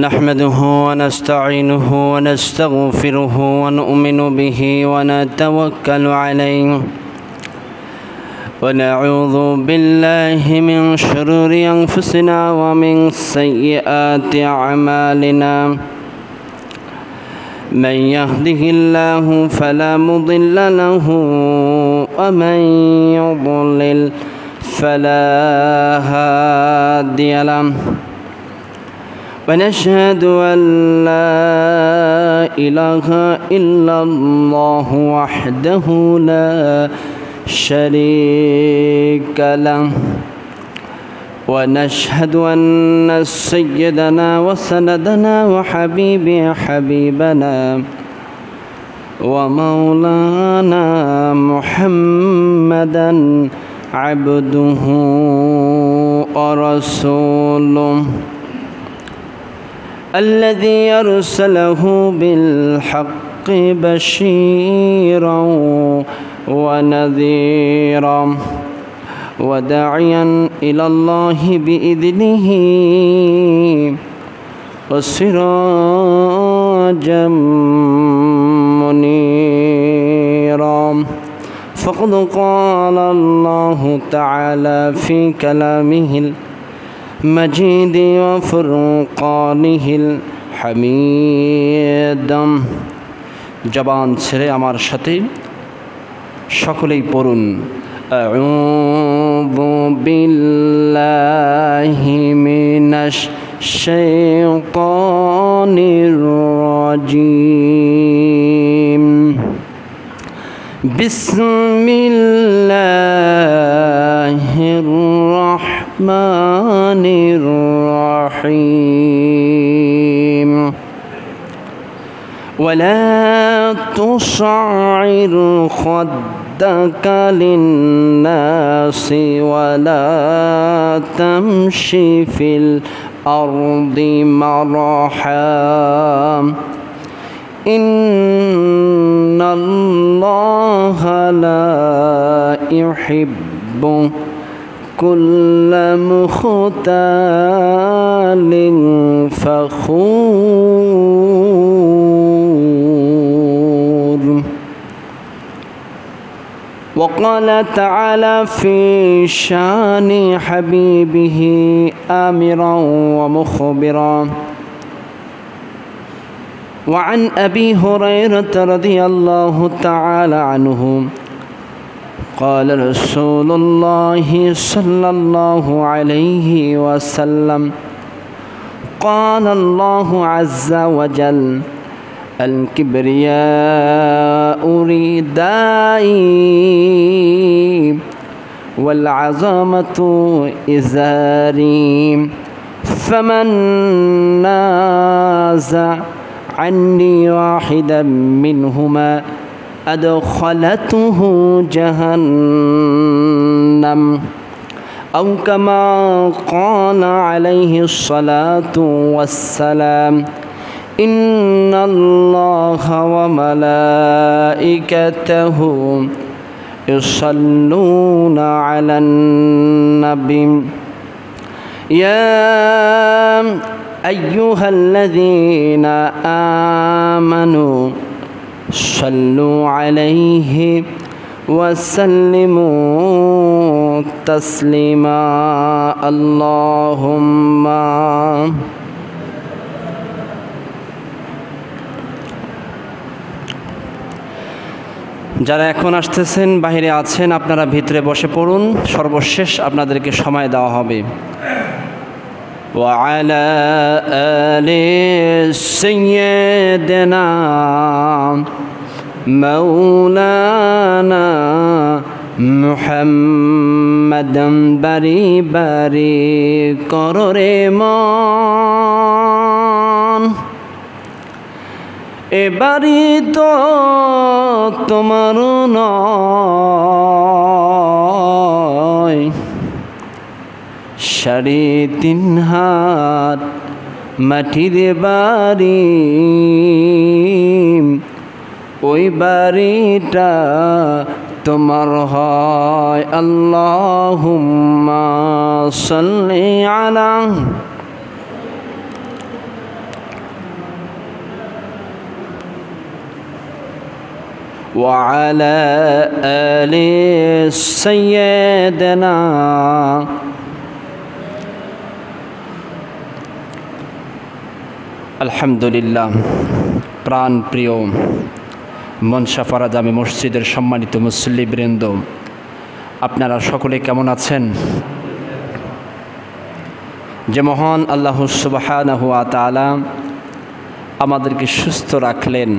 نحمده ونستعينه ونستغفره ونؤمن به ونتوكل عليه ونعوذ بالله من شرور أنفسنا ومن سيئات أعمالنا من يهده الله فلا مضل له ومن يضلل فلا هادي له ونشهد أن لا إله إلا الله وحده لا شريك له ونشهد أن سيدنا وسندنا حبيبنا ومولانا محمدا عبده ورسوله الذي أرسله بالحق بشيرا ونذيرا وداعيا إلى الله بإذنه وسراجا منيرا فقد قال الله تعالى في كلامه المجيد وفرقانه الحميد জবান ছেড়ে আমার সাথে সকলেই পড়ুন আউযু বিল্লাহি মিনাশ শাইতানির রাজীম বিসমিল্লাহির রাহমানির রাহিম ولا تصعر خدك للناس ولا تمشي في الأرض مرحا إن الله لا يحب كل مختال فخور وقال تعالى في شان حبيبه آمرا ومخبرا وعن أبي هريرة رضي الله تعالى عنه قال رسول الله صلى الله عليه وسلم قال الله عز وجل الكبرياء ردائي والعظمة إزاري فمن نازع عني واحدا منهما أدخلته جهنم أو كما قال عليه الصلاة والسلام إن الله وملائكته يصلون على النبي يا أيها الذين آمنوا صلوا عليه وسلموا تسليما اللهم যারা এখন আসতেছেন বাইরে আছেন আপনারা ভিতরে বসে পড়ুন সর্বশেষ আপনাদেরকে সময় দেওয়া হবে وعلى آل سيدنا مولانا محمد বারি বারি কররে মন এবারি তো তোমার নয় 3.5 হাত মাটির বাড়ি ওই বাড়িটা তোমার হয় আল্লাহুম্মা সাল্লি আলা وعلى آل سيدنا আলহামদুলিল্লাহ। প্রাণ প্রিয় মনসাফারা জামে মসজিদের সম্মানিত মুসল্লিবৃন্দ, আপনারা সকলে কেমন আছেন? যে মহান আল্লাহ সুবহানাহু ওয়া তাআলা আমাদেরকে সুস্থ রাখলেন,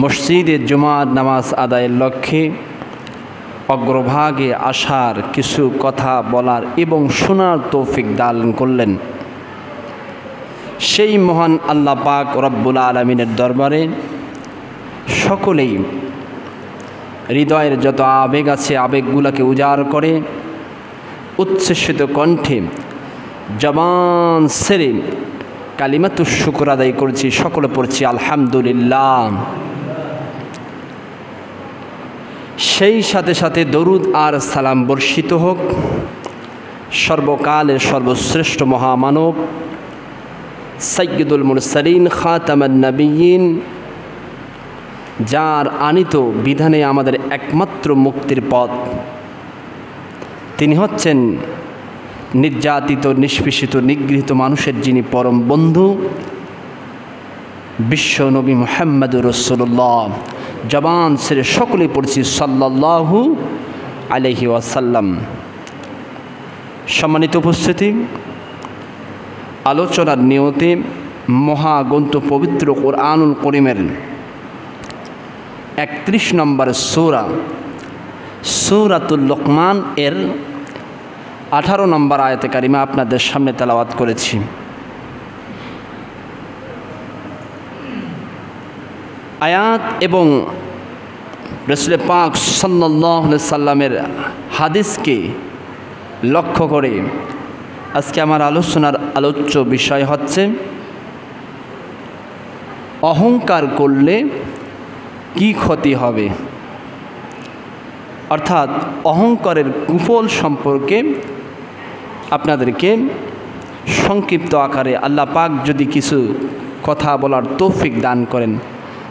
মসজিদে জুমার নামাজ আদায়ের লক্ষ্যে অগ্রভাগে আসার, কিছু কথা বলার এবং শোনার তৌফিক দান করলেন, সেই মহান আল্লাহ পাক রব্বুল আলামিনের দরবারে সকলেই হৃদয়ের যত আবেগ আছে আবেগগুলোকে উজাড় করে উচ্ছ্বসিত কণ্ঠে জবান ছেড়ে কালিমাতুশ শুকর আদায় করছি, সকলে পড়ছি আলহামদুলিল্লাহ। সেই সাথে সাথে দরুদ আর সালাম বর্ষিত হোক সর্বকালের সর্বশ্রেষ্ঠ মহামানব সাইয়্যিদুল মুরসালিন খাতামান নবিয়্যিন, যার আনিত বিধানে আমাদের একমাত্র মুক্তির পথ। তিনি হচ্ছেন নির্যাতিত, নিষ্পেষিত, নিগৃহীত মানুষের যিনি পরম বন্ধু, বিশ্ব নবী মুহাম্মদুর রাসূলুল্লাহ। জবান ছেড়ে সকলে পড়ছি সাল্লাল্লাহু আলাইহি ওয়াসাল্লাম। সম্মানিত উপস্থিতি, আলোচনার নিয়তে মহাগ্রন্থ পবিত্র কোরআনুল কারীমের 31 নম্বর সূরা সূরাতুল লুকমান এর 18 নম্বর আয়াতে কারিমা আপনাদের সামনে তেলাওয়াত করেছি। আয়াত এবং রাসূল পাক সাল্লাল্লাহু আলাইহি সাল্লামের হাদিসকে লক্ষ্য করে আজকে আমার আলোচনার আলোচ্য বিষয় হচ্ছে অহংকার করলে কি ক্ষতি হবে, অর্থাৎ অহংকারের কুফল সম্পর্কে আপনাদেরকে সংক্ষিপ্ত আকারে আল্লাহ পাক যদি কিছু কথা বলার তৌফিক দান করেন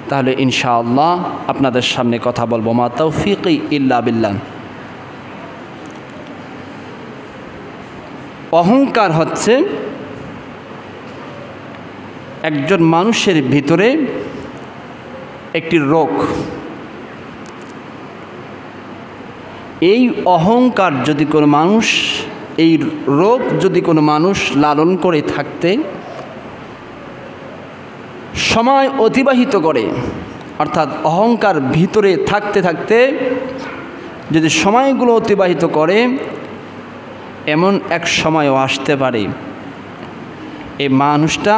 তাহলে ইনশাআল্লাহ আপনাদের সামনে কথা বলবো। মা তাওফিকি ইল্লা বিল্লাহ। অহংকার হচ্ছে একজন মানুষের ভিতরে একটি রোগ। এই অহংকার যদি কোনো মানুষ, এই রোগ যদি কোনো মানুষ লালন করে থাকতে সময় অতিবাহিত করে, অর্থাৎ অহংকার ভিতরে থাকতে থাকতে যদি সময়গুলো অতিবাহিত করে, এমন এক সময়ও আসতে পারে এই মানুষটা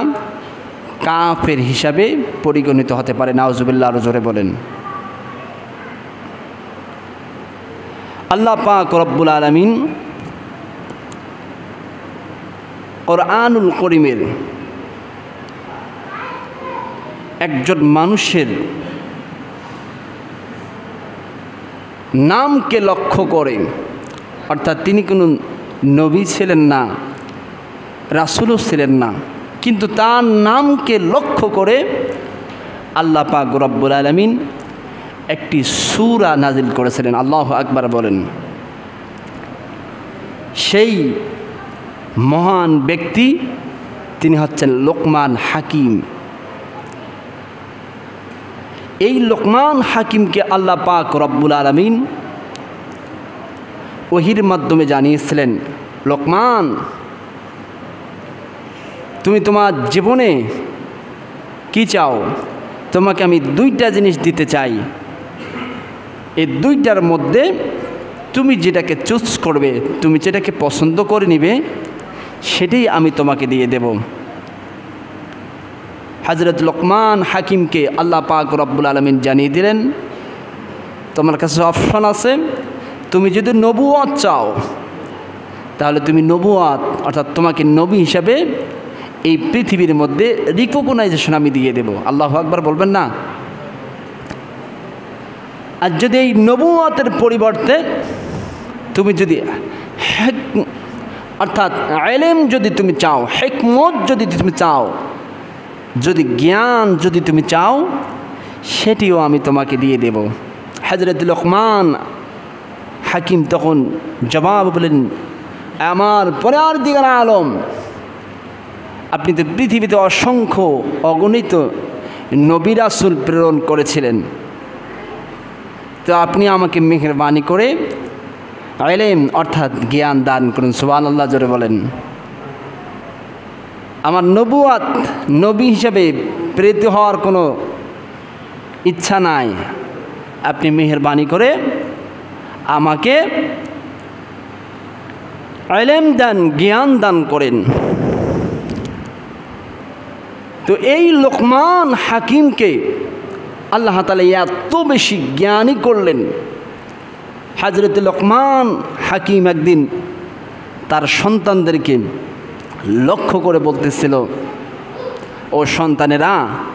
কাফের হিসাবে পরিগণিত হতে পারে। নাউজুবিল্লাহ, আরো জোরে বলেন। আল্লাহ পাক রব্বুল আলামিন কোরআনুল কারীমের একজন মানুষের নামকে লক্ষ্য করে, অর্থাৎ তিনি কোনো নবী ছিলেন না, রাসূলও ছিলেন না, কিন্তু তার নামকে লক্ষ্য করে আল্লাহ পাক রব্বুল আলামিন একটি সূরা নাজিল করেছিলেন। আল্লাহু আকবার বলেন। সেই মহান ব্যক্তি তিনি হচ্ছেন লোকমান হাকিম। এই লোকমান হাকিমকে আল্লাহ পাক রব্বুল আলামিন ওহীর মাধ্যমে জানিয়েছিলেন, লোকমান, তুমি তোমার জীবনে কি চাও? তোমাকে আমি দুইটা জিনিস দিতে চাই, এই দুইটার মধ্যে তুমি যেটাকে চুজ করবে, তুমি যেটাকে পছন্দ করে নিবে, সেটাই আমি তোমাকে দিয়ে দেব। হযরত লোকমান হাকিমকে আল্লাহ পাক রব্বুল আলামিন জানিয়ে দিলেন, তোমার কাছে অপশন আছে, তুমি যদি নবুয়ত চাও তাহলে তুমি নবুয়ত, অর্থাৎ তোমাকে নবী হিসাবে এই পৃথিবীর মধ্যে রিকগনাইজেশন আমি দিয়ে দেব। আল্লাহু আকবার বলবেন না? আর যদি এই নবুয়তের পরিবর্তে তুমি যদি অর্থাৎ ইলম যদি তুমি চাও, হিকমত যদি তুমি চাও, যদি জ্ঞান যদি তুমি চাও, সেটিও আমি তোমাকে দিয়ে দেব। হযরত লোকমান হাকিম তখন জবাব বলেন, আমার পরওয়ারদিগার আলম, আপনি তো পৃথিবীতে অসংখ্য অগণিত নবী রাসূল প্রেরণ করেছিলেন, তো আপনি আমাকে মেহেরবানি করে ইলম অর্থাৎ জ্ঞান দান করুন। সুবহানাল্লাহ, জোরে বলেন। আমার নবুয়াত, নবী হিসাবে প্রেরিত হওয়ার কোনো ইচ্ছা নাই, আপনি মেহেরবানি করে আমাকে ইলম দান, জ্ঞান দান করেন। তো এই লোকমান হাকিমকে আল্লাহ তাআলা এত বেশি জ্ঞানী করলেন। হযরত লোকমান হাকিম একদিন তার সন্তানদেরকে লক্ষ্য করে বলতেছিল, ও সন্তানেরা,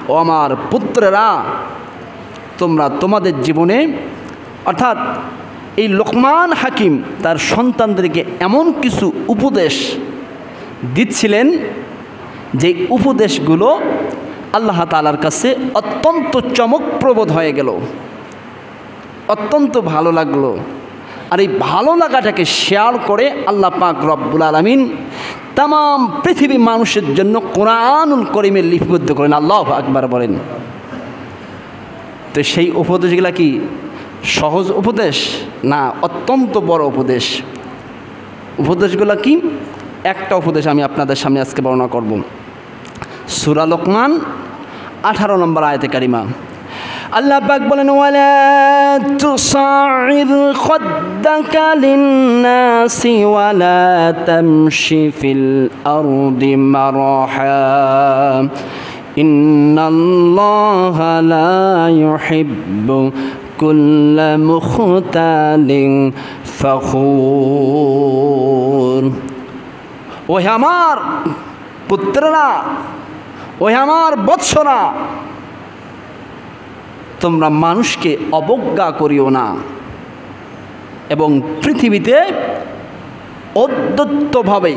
ও আমার পুত্রেরা, তোমরা তোমাদের জীবনে, অর্থাৎ এই লোকমান হাকিম তার সন্তানদেরকে এমন কিছু উপদেশ দিচ্ছিলেন যে উপদেশগুলো আল্লাহ তাআলার কাছে অত্যন্ত চমকপ্রদ হয়ে গেল, অত্যন্ত ভালো লাগলো। আর এই ভালো লাগাটাকে শেয়ার করে আল্লাহ পাক রব্বুল আলামিন তাম পৃথিবী মানুষের জন্য কোরআনুল কারীমে লিপিবদ্ধ করেন। আল্লাহু আকবার বলেন। তো সেই উপদেশগুলা কি সহজ উপদেশ? না, অত্যন্ত বড় উপদেশ। উপদেশগুলা কি? একটা উপদেশ আমি আপনাদের সামনে আজকে বর্ণনা করব। সূরা লোকমান 18 নম্বর আয়াতে কারিমা আল্লাহ পাক বলেন, ওয়ালা তুসাইর খাদ্দাকা লিন-নাসি ওয়ালা তামশি ফিল আরদি মারহা ইন্নাল্লাহা লা ইউহিব্বু কুল্লা মুখতালিন ফখুর। ওহে আমার পুত্ররা, ওহে আমার বৎসরা, তোমরা মানুষকে অবজ্ঞা করিও না এবং পৃথিবীতে অদ্যত্তভাবে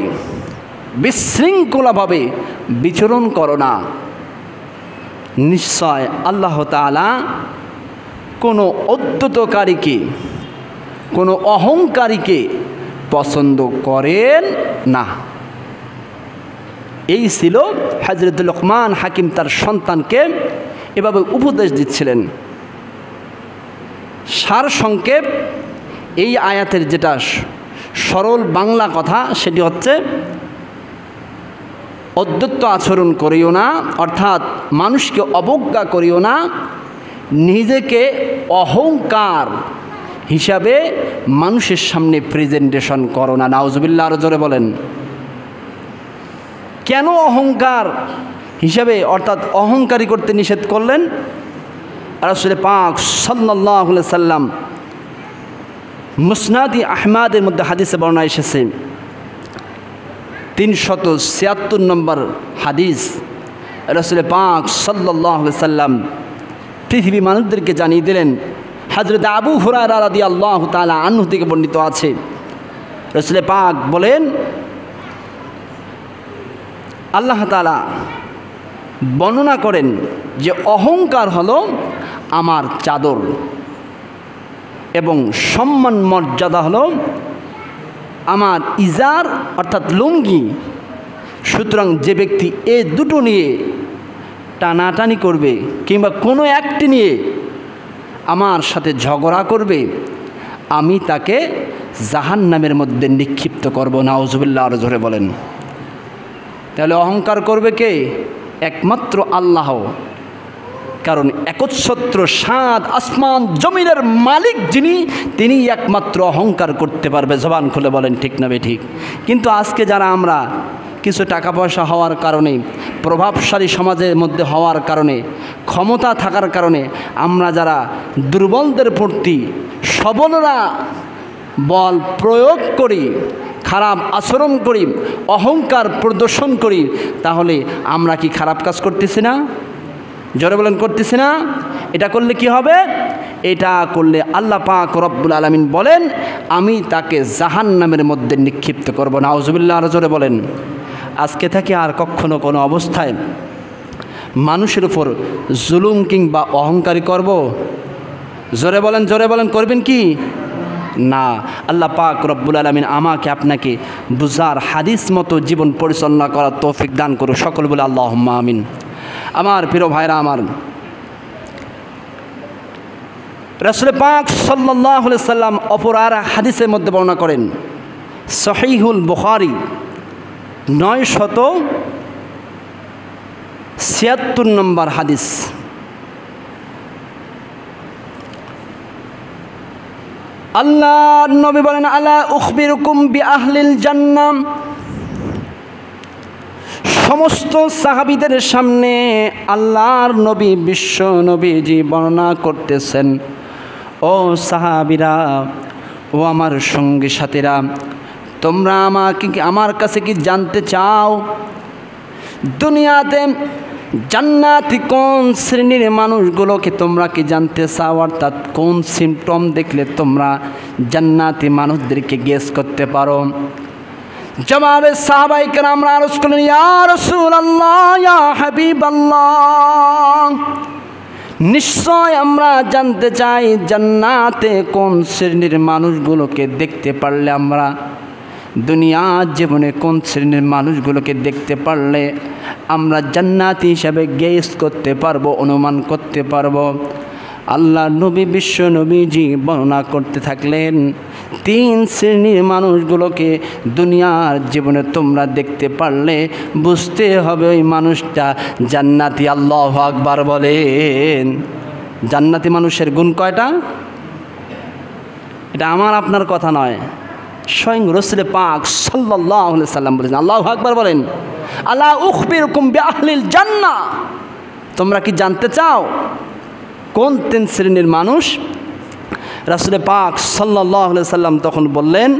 বিশৃঙ্খলাভাবে বিচরণ করো না। নিশ্চয় আল্লাহ তাআলা কোনো অদ্যতকারীকে, কোনো অহংকারীকে পছন্দ করেন না। এই ছিল হযরত লোকমান হাকিম তার সন্তানকে এভাবে উপদেশ দিচ্ছিলেন। সার সংক্ষেপ এই আয়াতের যেটা সরল বাংলা কথা সেটি হচ্ছে, অদ্যত্ত আচরণ করিও না, অর্থাৎ মানুষকে অবজ্ঞা করিও না, নিজেকে অহংকার হিসাবে মানুষের সামনে প্রেজেন্টেশন করো না। নাউজুবিল্লাহ, আরো জোরে বলেন। কেন অহংকার হিসাবে, অর্থাৎ অহংকারী করতে নিষেধ করলেন? রাসূল পাক সাল্লাল্লাহু আলাইহি সাল্লাম মুসনাদি আহমদের মধ্যে হাদিসে বর্ণনা এসেছে, 376 নম্বর হাদিস। রাসূল পাক সাল্লাল্লাহু আলাইহি সাল্লাম পৃথিবী মানুষদেরকে জানিয়ে দিলেন, হযরত আবু হুরায়রা রাদিয়াল্লাহু তাআলা আনহু থেকে বর্ণিত আছে, রাসূল পাক বলেন, আল্লাহ তাআলা বর্ণনা করেন যে অহংকার হলো আমার চাদর এবং সম্মান মর্যাদা হলো আমার ইজার অর্থাৎ লুঙ্গি। সুতরাং যে ব্যক্তি এ দুটো নিয়ে টানাটানি করবে কিংবা কোনো একটি নিয়ে আমার সাথে ঝগড়া করবে, আমি তাকে জাহান্নামের মধ্যে নিক্ষিপ্ত করব। নাউজুবিল্লাহ, আরো জোরে বলেন। তাহলে অহংকার করবে কে? একমাত্র আল্লাহ। কারণ একচ্ছত্র সাত আসমান জমিনের মালিক যিনি, তিনি একমাত্র অহংকার করতে পারবে। জবান খুলে বলেন ঠিক না ঠিক? কিন্তু আজকে যারা আমরা কিছু টাকা পয়সা হওয়ার কারণে, প্রভাবশালী সমাজের মধ্যে হওয়ার কারণে, ক্ষমতা থাকার কারণে আমরা যারা দুর্বলদের প্রতি সবলরা বল প্রয়োগ করি, খারাপ আচরণ করি, অহংকার প্রদর্শন করি, তাহলে আমরা কি খারাপ কাজ করতেছি না? জোরে বলেন, করতেছি না? এটা করলে কি হবে? এটা করলে আল্লাহ পাক রব্বুল আলামিন বলেন, আমি তাকে জাহান্নামের মধ্যে নিক্ষিপ্ত করব। নাউজুবিল্লাহ, আরো জোরে বলেন। আজকে থেকে আর কখনো কোনো অবস্থায় মানুষের উপর জুলুম কিংবা অহংকারী করব? জোরে বলেন করবেন কি না? আল্লাহ পাক রব্বুল আলামিন আমাকে আপনাকে বুঝার হাদিস মতো জীবন পরিচালনা করার তৌফিক দান করুন। সকল বলে আল্লাহুম্মা আমিন। আমার প্রিয় ভাইরা, আমার রাসূল পাক সাল্লাল্লাহু আলাইহি সাল্লাম অপর আর হাদিসের মধ্যে বর্ণনা করেন, সহিহুল বুখারী 976 নম্বর হাদিস। আল্লাহ নবী বলেন, আলা উখবিরুকুম বিআহলিল জান্নাহ। সমস্ত সাহাবীদের সামনে আল্লাহর নবী বিশ্ব নবীজি বর্ণনা করতেছেন, ও সাহাবীরা, ও আমার সঙ্গী সাথীরা, তোমরা আমার কাছে কি জানতে চাও দুনিয়াতে জান্নাতি কোন শ্রেণীর মানুষগুলোকে তোমরা কি জানতে চাও? অর্থাৎ কোন সিমটম দেখলে তোমরা জান্নাতি মানুষদেরকে গেস করতে পারো? জবাবে সাহাবায়ে কেরামরা আরজ করলেন, ইয়া রাসূলুল্লাহ, ইয়া হাবিবাল্লাহ, নিশ্চয় আমরা জানতে চাই জান্নাতে কোন শ্রেণীর মানুষগুলোকে দেখতে পারলে আমরা দুনিয়ার জীবনে কোন শ্রেণীর মানুষগুলোকে দেখতে পারলে আমরা জান্নাতি হিসাবে গেস করতে পারবো, অনুমান করতে পারবো। আল্লাহ নবী বিশ্ব নবীজি বর্ণনা করতে থাকলেন, 3 শ্রেণীর মানুষগুলোকে দুনিয়ার জীবনে তোমরা দেখতে পারলে বুঝতে হবে ওই মানুষটা জান্নাতি। আল্লাহু আকবার বলেন। জান্নাতি মানুষের গুণ কয়টা? এটা আমার আপনার কথা নয়, স্বয়ং রাসূল পাক সাল্লাল্লাহু আলাইহি সাল্লাম বলেছেন। আল্লাহু আকবার বলেন। আলা উখবিরুকুম বিআহলিল জান্নাহ, তোমরা কি জানতে চাও কোন 3 শ্রেণীর মানুষ? রাসূল পাক সাল্লাল্লাহু আলাইহি সাল্লাম তখন বললেন,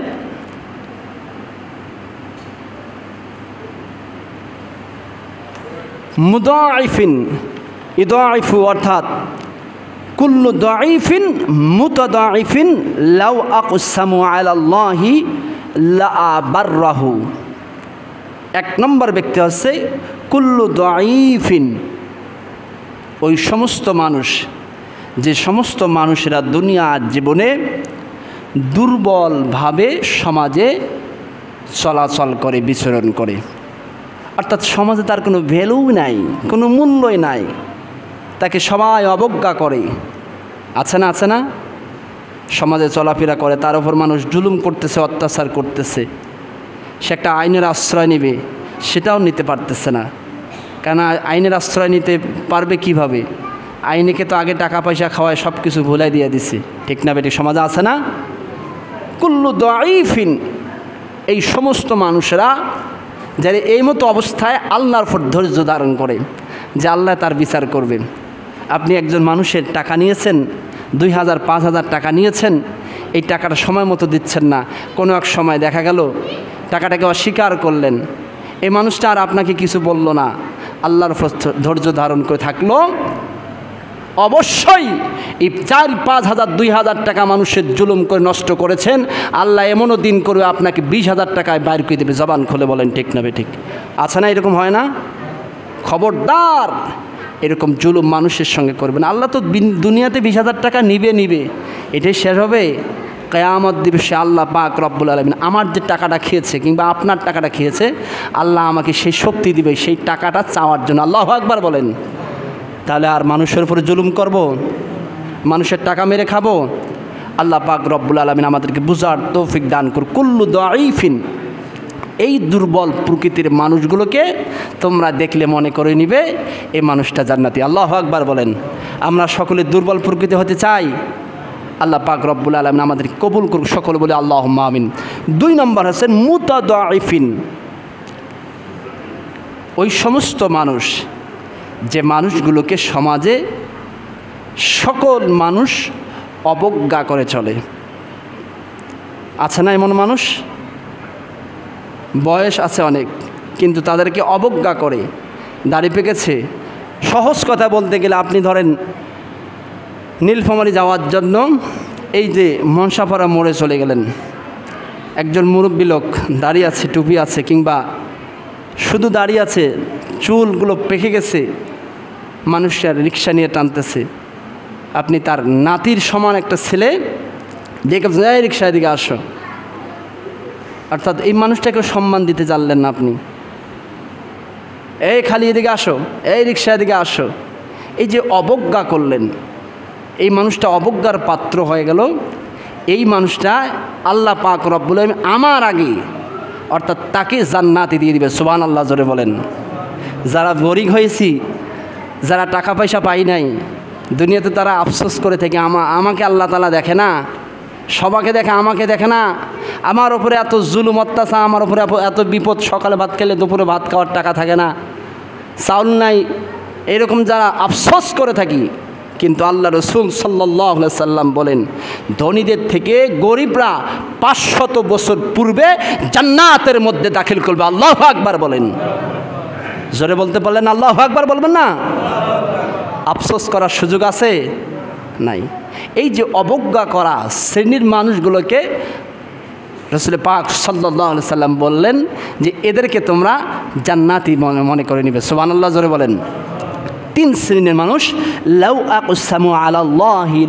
মুদাঈফিন, ইদাঈফু অর্থাৎ কুল্লু দাঈফিন মুতাদাঈফিন লাউ আকসামু আলাল্লাহি লাআবাররাহু। 1 নম্বর ব্যক্তি হচ্ছে কুল্লু দাঈফিন, ওই সমস্ত মানুষ, যে সমস্ত মানুষেরা দুনিয়ার জীবনে দুর্বলভাবে সমাজে চলাচল করে, বিচরণ করে, অর্থাৎ সমাজে তার কোনো ভ্যালু নাই, কোনো মূল্যই নাই, তাকে সবাই অবজ্ঞা করে। আছে না সমাজে চলাফেরা করে, তার উপর মানুষ জুলুম করতেছে, অত্যাচার করতেছে। সে একটা আইনের আশ্রয় নেবে, সেটাও নিতে পারতেছে না। কেন আইনের আশ্রয় নিতে পারবে কিভাবে? আইনেকে তো আগে টাকা পয়সা খাওয়ায় সব কিছু ভুলাই দিয়ে দিছে, ঠিক না বেটি? সমাজে আছে না? কুল্লু দাঈফিন, এই সমস্ত মানুষেরা যারা এই মতো অবস্থায় আল্লাহর উপর ধৈর্য ধারণ করে যে আল্লাহ তার বিচার করবে। আপনি একজন মানুষের টাকা নিয়েছেন, 2000 5000 টাকা নিয়েছেন, এই টাকাটা সময় মতো দিচ্ছেন না, কোনো এক সময় দেখা গেল টাকাটাকে অস্বীকার করলেন, এই মানুষটা আর আপনাকে কিছু বলল না, আল্লাহর উপর ধৈর্য ধারণ করে থাকলো, অবশ্যই এই 4-5 হাজার 2000 টাকা মানুষের জুলুম করে নষ্ট করেছেন, আল্লাহ এমনও দিন করবে আপনাকে 20,000 টাকায় বাইর করে দেবে। জবান খুলে বলেন ঠিক না ঠিক? আছে না? এরকম হয় না? খবরদার এরকম জুলুম মানুষের সঙ্গে করবেন। আল্লাহ তো দুনিয়াতে 20,000 টাকা নিবে, এটাই শেষ হবে। কিয়ামত দিবসে আল্লাহ পাক রব্বুল আলামিন আমার যে টাকাটা খেয়েছে কিংবা আপনার টাকাটা খেয়েছে, আল্লাহ আমাকে সেই শক্তি দিবে সেই টাকাটা চাওয়ার জন্য। আল্লাহু আকবার বলেন। তাহলে আর মানুষের উপরে জুলুম করব? মানুষের টাকা মেরে খাবো? আল্লাহ পাক রব্বুল আলামিন আমাদেরকে বুঝার তৌফিক দান করুন। কুল্লু দাঈফিন, এই দুর্বল প্রকৃতির মানুষগুলোকে তোমরা দেখলে মনে করে নিবে এই মানুষটা জান্নাতি। আল্লাহু আকবার বলেন। আমরা সকলে দুর্বল প্রকৃতি হতে চাই? আল্লাহ পাক রব্বুল আলামিন আমাদেরকে কবুল করুক, সকলে বলে আল্লাহুম্মা আমিন। 2 নম্বর হচ্ছেন মুতাদাঈফিন, ওই সমস্ত মানুষ যে মানুষগুলোকে সমাজে সকল মানুষ অবজ্ঞা করে চলে। আছে না এমন মানুষ? বয়স আছে অনেক, কিন্তু তাদেরকে অবজ্ঞা করে, দাড়ি পেকেছে। সহজ কথা বলতে গেলে আপনি ধরেন নীলফামারী যাওয়ার জন্য এই যে মনসাপাড়া মোড়ে চলে গেলেন, একজন মুরব্বী লোক দাড়ি আছে, টুপি আছে, কিংবা শুধু দাড়ি আছে, চুলগুলো পেকে গেছে, মানুষের রিক্সা নিয়ে টানতেছে, আপনি তার নাতির সমান একটা ছেলে দেখে এই রিক্সা এদিকে আসো, অর্থাৎ এই মানুষটাকে সম্মান দিতে জানলেন না আপনি। এই খালি এদিকে আসো, এই রিক্সা এদিকে আসো, এই যে অবজ্ঞা করলেন, এই মানুষটা অবজ্ঞার পাত্র হয়ে গেল। এই মানুষটা আল্লাহ পাক রব্বুল আলামিন আমার আগে অর্থাৎ তাকে জান্নাতে দিয়ে দিবে। সুবহানাল্লাহ, জোরে বলেন। যারা গরিব হয়েছি, যারা টাকা পয়সা পাই নাই দুনিয়াতে, তারা আফসোস করে থেকে আমাকে আল্লাহ তাআলা দেখে না, সবাকে দেখে, আমাকে দেখে না, আমার ওপরে এত জুলুম অত্যাচার, আমার ওপরে এত বিপদ, সকালে ভাত খেলে দুপুরে ভাত খাওয়ার টাকা থাকে না, চাউল নাই, এরকম যারা আফসোস করে থাকি। কিন্তু আল্লাহ রসুল সাল্লাল্লাহু আলাইহি সাল্লাম বলেন, ধনীদের থেকে গরিবরা 500 বছর পূর্বে জান্নাতের মধ্যে দাখিল করবে। আল্লাহু আকবার বলেন, জোরে বলতে পারলেন আল্লাহু আকবার বলবেন না? আফসোস করার সুযোগ আছে? নাই। এই যে অবজ্ঞা করা শ্রেণীর মানুষগুলোকে রাসূল পাক সাল্লাল্লাহু আলাইহি সাল্লাম বললেন যে এদেরকে তোমরা জান্নাতি মনে করে নিবে। সুবহানাল্লাহ, জোরে বলেন। 3 শ্রেণীর মানুষ, লাউ আকসামু আলাল্লাহি